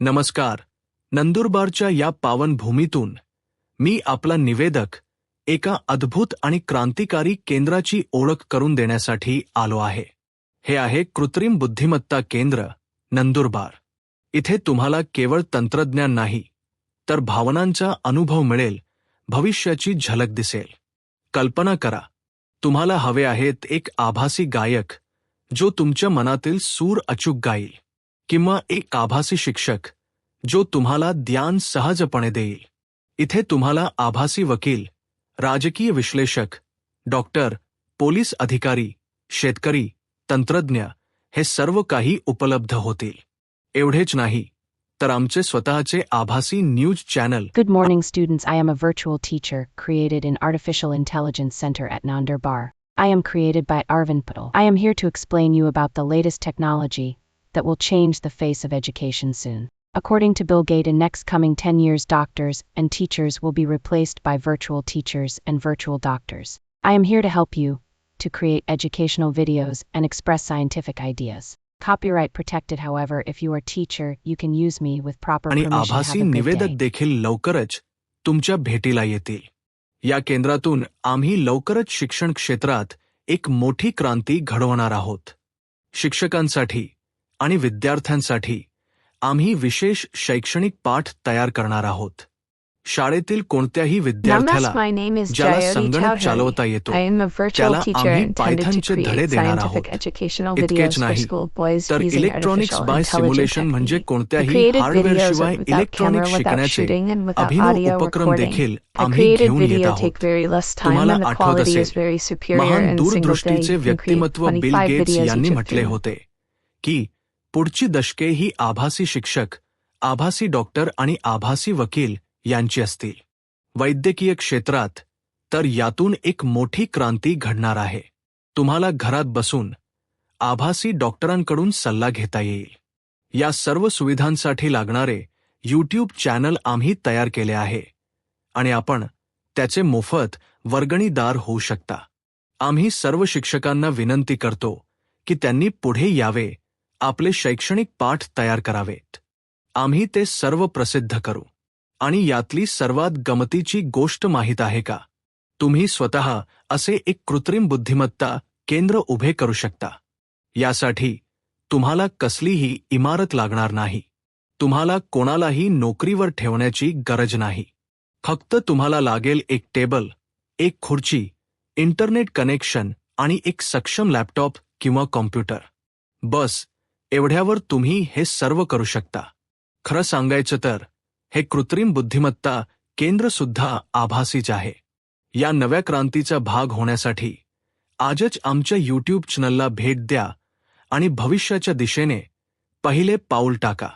नमस्कार. नंदुरबारच्या या पावन भूमीतून मी आपला निवेदक एका अद्भुत आणि क्रांतिकारी केंद्राची ओळख करून देण्यासाठी आलो आहे. हे आहे कृत्रिम बुद्धिमत्ता केंद्र, नंदुरबार. इथे तुम्हाला केवळ तंत्रज्ञान नाही, तर भावनांचा अनुभव मिळेल, भविष्याची झलक दिसेल. कल्पना करा, तुम्हाला हवे आहेत एक आभासी गायक, जो तुमच्या मनातील सूर अचूक गाईल, किंवा एक आभासी शिक्षक, जो तुम्हाला ज्ञान सहजपणे देईल. इथे तुम्हाला आभासी वकील, राजकीय विश्लेषक, डॉक्टर, पोलीस अधिकारी, शेतकरी, तंत्रज्ञ हे सर्व काही उपलब्ध होतील. एवढेच नाही, तर आमचे स्वतःचे आभासी news channel. Good morning, students. I am a virtual teacher created in Artificial Intelligence Center at Nandurbar. I am created by Arvind Patel. I am here to explain you about the latest technology that will change the face of education soon. According to Bill Gates, in next coming 10 years, doctors and teachers will be replaced by virtual teachers and virtual doctors. I am here to help you to create educational videos and express scientific ideas. Copyright protected, however, if you are a teacher, you can use me with proper आणि permission. आभासी Have a good निवेदक day. देखील लवकरच तुमच्या भेटीला येतील. या केंद्रातून आम्ही लवकरच शिक्षण क्षेत्रात एक मोठी क्रांती घडवणार आहोत. शिक्षकांसाठी आणि विद्यार्थ्यांसाठी आम्ही विशेष शैक्षणिक पाठ तयार करणार आहोत. शाळेतील कोणत्याही विद्यार्थ्याला My name is ज्याला Jayoti संगणक Chowdhury. चालवता येतो, I am a virtual त्याला teacher आम्ही intended to पायथनचे धडे create देणार scientific आहोत. educational इतकेच videos for नाही, school boys तर using electronics artificial by intelligence simulation म्हणजे technique. I कोणत्याही created videos हार्डवेअरशिवाय without इलेक्ट्रॉनिक camera, without शिकण्याचे shooting, and without अभिनव audio उपक्रम recording. देखील A आम्ही created घेऊन येत video आहोत. take very less time तुम्हाला and the आठवत quality is असेल, very superior महान in single day. दूरदृष्टीचे You can create व्यक्तिमत्व बिल 25 गेट्स videos यांनी each of म्हटले them. होते की पुढची दशके ही आभासी शिक्षक, आभासी डॉक्टर आणि आभासी वकील यांची असतील. वैद्यकीय क्षेत्रात तर यातून एक मोठी क्रांती घडणार आहे. तुम्हाला घरात बसून आभासी डॉक्टरांकडून सल्ला घेता येईल. या सर्व सुविधांसाठी लागणारे YouTube चॅनल आम्ही तयार केले आहे आणि आपण त्याचे मोफत वर्गणीदार होऊ शकता. आम्ही सर्व शिक्षकांना विनंती करतो की त्यांनी पुढे यावे, आपले शैक्षणिक पाठ तयार करावेत. आम्ही ते सर्व प्रसिद्ध करू. आणि यातली सर्वात गमतीची गोष्ट माहीत आहे का? तुम्ही स्वतः असे एक कृत्रिम बुद्धिमत्ता केंद्र उभे करू शकता. यासाठी तुम्हाला कसलीही इमारत लागणार नाही. तुम्हाला कोणालाही नोकरीवर ठेवण्याची गरज नाही. फक्त तुम्हाला लागेल एक टेबल, एक खुर्ची, इंटरनेट कनेक्शन आणि एक सक्षम लॅपटॉप किंवा कॉम्प्युटर. बस एवढ्यावर तुम्ही हे सर्व करू शकता. खरं सांगायचं तर हे कृत्रिम बुद्धिमत्ता केंद्र सुद्धा आभासीच आहे. या नव्या क्रांतीचा भाग होण्यासाठी आजच आमच्या YouTube चॅनलला भेट द्या आणि भविष्याच्या दिशेने पहिले पाऊल टाका.